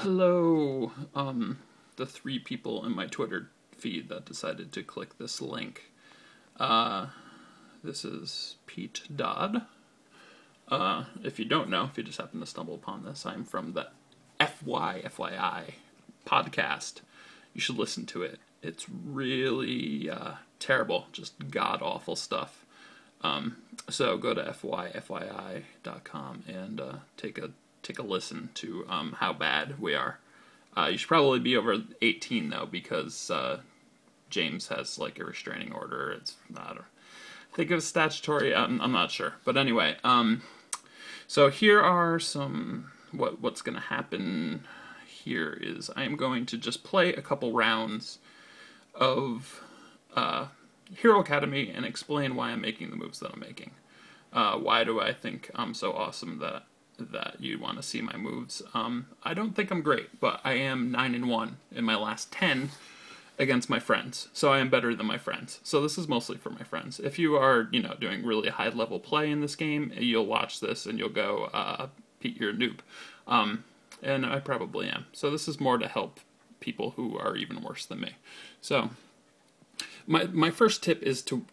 Hello, the three people in my Twitter feed that decided to click this link. This is Pete Dodd. If you don't know, if you just happen to stumble upon this, I'm from the FYI podcast. You should listen to it. It's really terrible, just god-awful stuff. So go to FYI.com and take a listen to how bad we are. You should probably be over 18 though, because James has like a restraining order. It's not. I think it was statutory. I'm not sure, but anyway. So here are some. What's going to happen here is I am going to just play a couple rounds of Hero Academy and explain why I'm making the moves that I'm making. Why do I think I'm so awesome that you want to see my moves? I don't think I'm great, but I am 9-1 in my last 10 against my friends, so I am better than my friends. So this is mostly for my friends. If you are, doing really high level play in this game, you'll watch this and you'll go, Pete, you're a noob. And I probably am. So this is more to help people who are even worse than me. So my first tip is to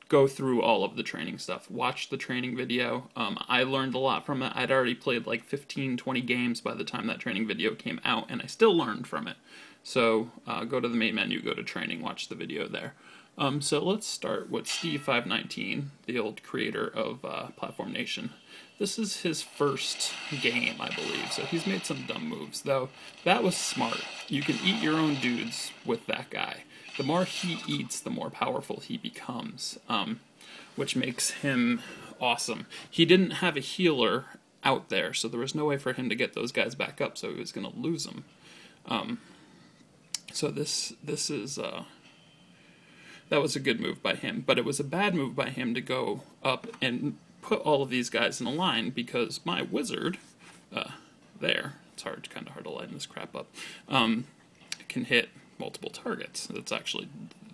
go through all of the training stuff. Watch the training video. I learned a lot from it. I'd already played like 15, 20 games by the time that training video came out, and I still learned from it. So go to the main menu, go to training, watch the video there. So let's start with Steve519, the old creator of Platform Nation. This is his first game, I believe, so he's made some dumb moves, though that was smart. You can eat your own dudes with that guy. The more he eats, the more powerful he becomes, which makes him awesome. He didn't have a healer out there, so there was no way for him to get those guys back up, so he was going to lose them. So this is that was a good move by him, but it was a bad move by him to go up and put all of these guys in a line, because my wizard, there, it's kind of hard to line this crap up, can hit multiple targets. That's actually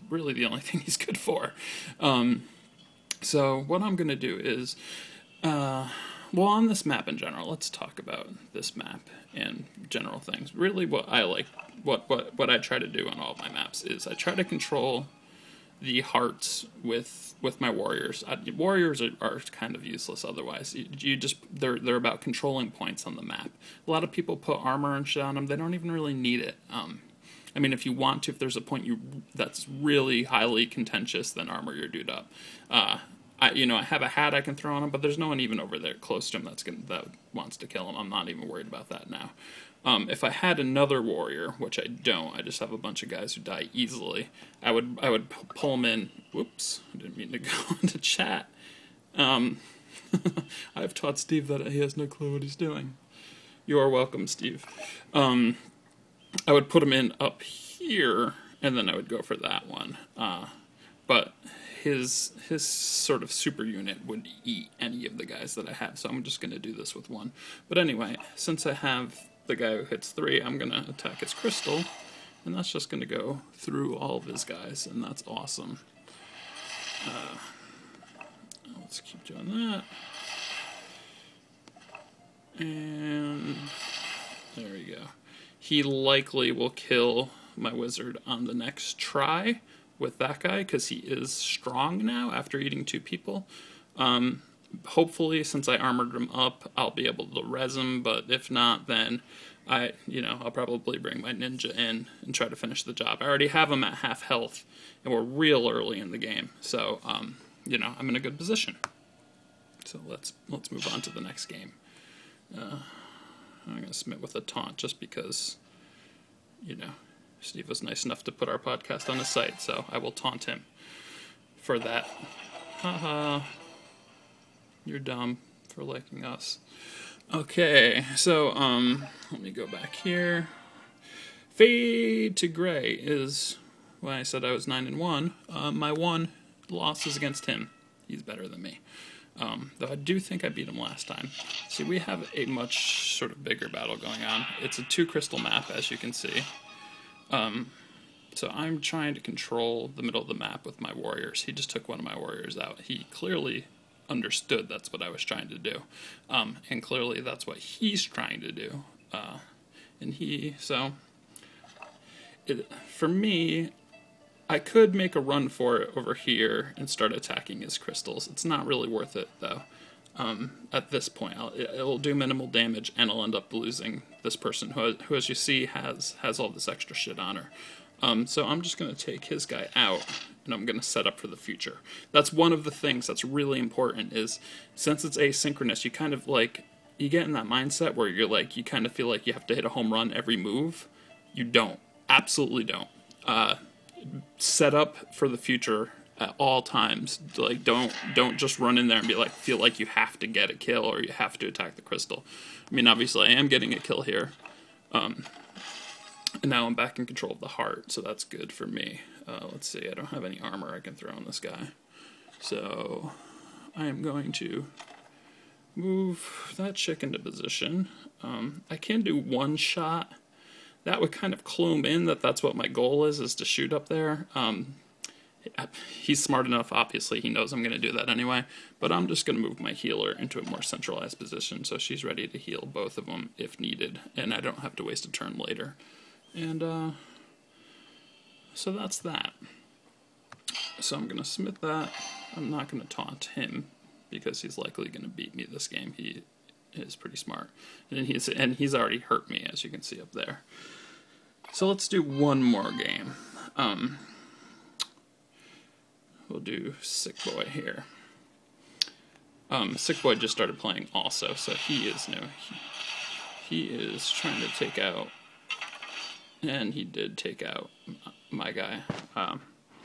really the only thing he's good for. So what I'm going to do is, on this map in general, let's talk about this map and general things. Really what I like, what I try to do on all of my maps is I try to control the hearts with my warriors. Warriors are kind of useless otherwise. They're about controlling points on the map. A lot of people put armor and shit on them. They don't even really need it. I mean, if you want to, if there's a point that's really highly contentious, then armor your dude up. I have a hat I can throw on him, but there's no one even over there close to him that wants to kill him. I'm not even worried about that now. If I had another warrior, which I don't, I just have a bunch of guys who die easily, I would pull them in. Whoops, I didn't mean to go into chat. I've taught Steve that he has no clue what he's doing. You are welcome, Steve. I would put him in up here, and then I would go for that one. But his sort of super unit would eat any of the guys that I have, so I'm just going to do this with one. But anyway, since I have the guy who hits 3, I'm going to attack his crystal, and that's just going to go through all of his guys, and that's awesome. Let's keep doing that. And there we go. He likely will kill my wizard on the next try with that guy, because he is strong now after eating 2 people. Hopefully, since I armored him up, I'll be able to res him, but if not, then I'll probably bring my ninja in and try to finish the job. I already have him at half health, and we're real early in the game, so I'm in a good position. So let's move on to the next game. I'm going to submit with a taunt just because, Steve was nice enough to put our podcast on his site, so I will taunt him for that. Haha. You're dumb for liking us. Okay, so, let me go back here. Fade to Gray is, when I said I was 9-1, my one loss is against him. He's better than me. Though I do think I beat him last time. See, we have a much sort of bigger battle going on. It's a 2-crystal map, as you can see. So I'm trying to control the middle of the map with my warriors. He just took one of my warriors out. He clearly understood that's what I was trying to do. And clearly that's what he's trying to do. For me, I could make a run for it over here and start attacking his crystals. It's not really worth it, though. At this point, it'll do minimal damage, and I'll end up losing this person who as you see, has all this extra shit on her. So I'm just going to take his guy out, and I'm going to set up for the future. That's one of the things that's really important, is since it's asynchronous, you kind of like, you get in that mindset where you're like, you kind of feel like you have to hit a home run every move. You don't. Absolutely don't. Set up for the future at all times. Like, don't just run in there and be like, feel like you have to get a kill or you have to attack the crystal. I mean, obviously I am getting a kill here. And now I'm back in control of the heart, so that's good for me. Let's see, I don't have any armor I can throw on this guy. So I am going to move that chick into position. I can do one shot. That would kind of clue him in that that's what my goal is to shoot up there. He's smart enough, obviously, he knows I'm going to do that anyway, but I'm just going to move my healer into a more centralized position so she's ready to heal both of them if needed, and I don't have to waste a turn later. And, so that's that. So I'm going to submit that. I'm not going to taunt him, because he's likely going to beat me this game. He is pretty smart. And he's already hurt me, as you can see up there. So let's do one more game. We'll do Sick Boy here. Sick Boy just started playing also, so he is new. He is trying to take out, and he did take out my guy.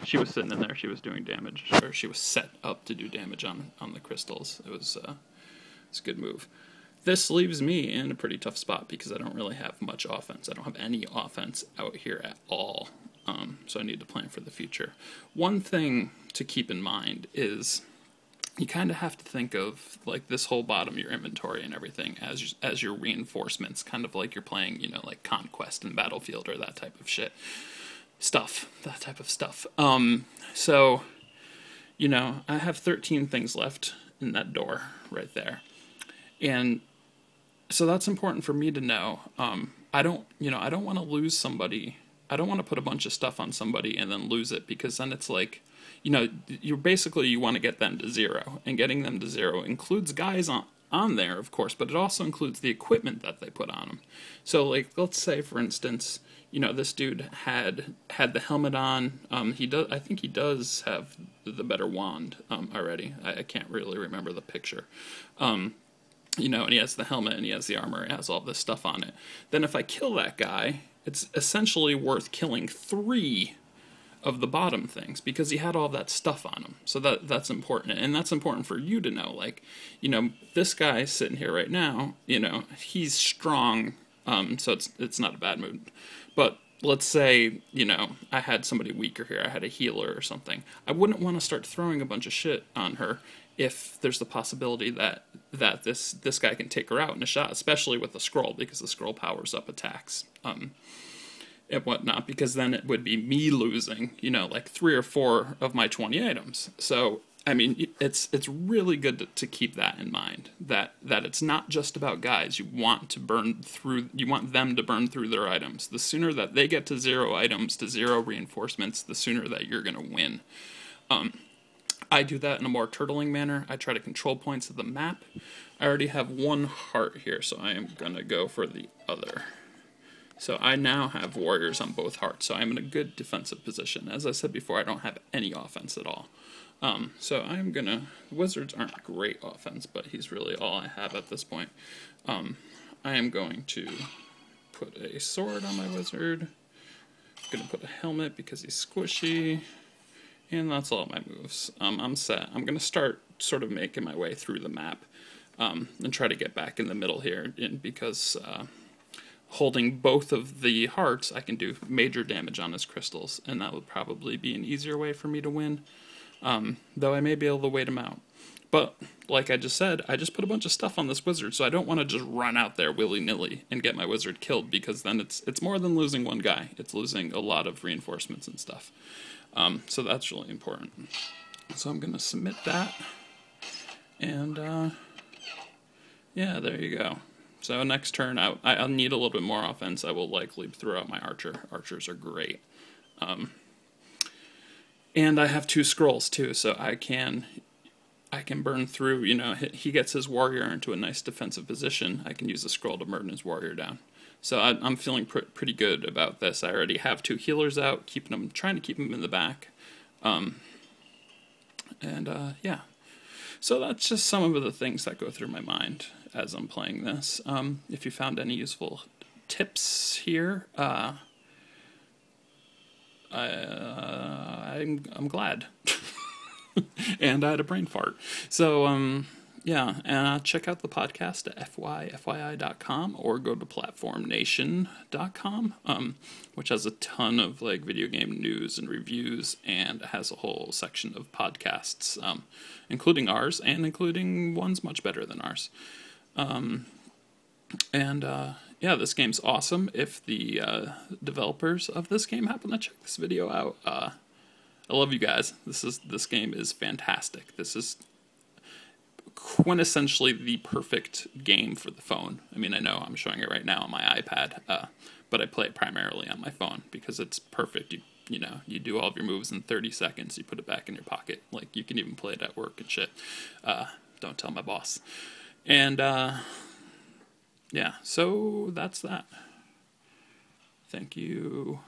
She was sitting in there, she was doing damage, or she was set up to do damage on the crystals. It's a good move. This leaves me in a pretty tough spot because I don't really have much offense. I don't have any offense out here at all. So I need to plan for the future. One thing to keep in mind is you kind of have to think of like this whole bottom of your inventory and everything as your reinforcements, kind of like you're playing, like Conquest and Battlefield or that type of shit. That type of stuff. So, I have 13 things left in that door right there. And so that's important for me to know. I don't want to lose somebody. I don't want to put a bunch of stuff on somebody and then lose it, because then it's like, you want to get them to 0, and getting them to 0 includes guys on there, of course, but it also includes the equipment that they put on them. So, like, let's say, for instance, this dude had the helmet on. I think he does have the better wand already. I can't really remember the picture. And he has the helmet and he has the armor. It has all this stuff on it. Then if I kill that guy, it's essentially worth killing 3 of the bottom things, because he had all that stuff on him. So that's important, and that's important for you to know. Like, this guy sitting here right now, he's strong, so it's not a bad move. But let's say, I had somebody weaker here, I had a healer or something. I wouldn't want to start throwing a bunch of shit on her if there's the possibility that this guy can take her out in a shot, especially with the scroll, because the scroll powers up attacks and whatnot, because then it would be me losing, like 3 or 4 of my 20 items. So, I mean, it's really good to keep that in mind, that it's not just about guys. You want them to burn through their items. The sooner that they get to 0 items, to 0 reinforcements, the sooner that you're going to win. I do that in a more turtling manner. I try to control points of the map. I already have 1 heart here, so I am going to go for the other. So I now have warriors on both hearts, so I'm in a good defensive position. As I said before, I don't have any offense at all. So I'm going to... Wizards aren't great offense, but he's really all I have at this point. I am going to put a sword on my wizard. I'm going to put a helmet because he's squishy. And that's all my moves. I'm set. I'm going to start sort of making my way through the map and try to get back in the middle here, because holding both of the hearts, I can do major damage on his crystals, and that would probably be an easier way for me to win, though I may be able to wait him out. But, like I just said, I just put a bunch of stuff on this wizard, so I don't want to just run out there willy-nilly and get my wizard killed, because then it's more than losing one guy. It's losing a lot of reinforcements and stuff. So that's really important. So I'm going to submit that. And, yeah, there you go. So next turn, I'll need a little bit more offense. I will likely throw out my archer. Archers are great. And I have 2 scrolls too, so I can burn through. He gets his warrior into a nice defensive position. I can use the scroll to burn his warrior down. So I'm feeling pretty good about this. I already have 2 healers out, trying to keep them in the back. Yeah. So that's just some of the things that go through my mind as I'm playing this. If you found any useful tips here, I'm glad. And I had a brain fart. So, check out the podcast at fyfyi.com or go to platformnation.com, which has a ton of video game news and reviews, and has a whole section of podcasts, including ours and including ones much better than ours. This game's awesome. If the developers of this game happen to check this video out, I love you guys. This game is fantastic. This is quintessentially the perfect game for the phone. I mean, I know I'm showing it right now on my iPad, but I play it primarily on my phone because it's perfect. You do all of your moves in 30 seconds. You put it back in your pocket. You can even play it at work and shit. Don't tell my boss. And so that's that. Thank you.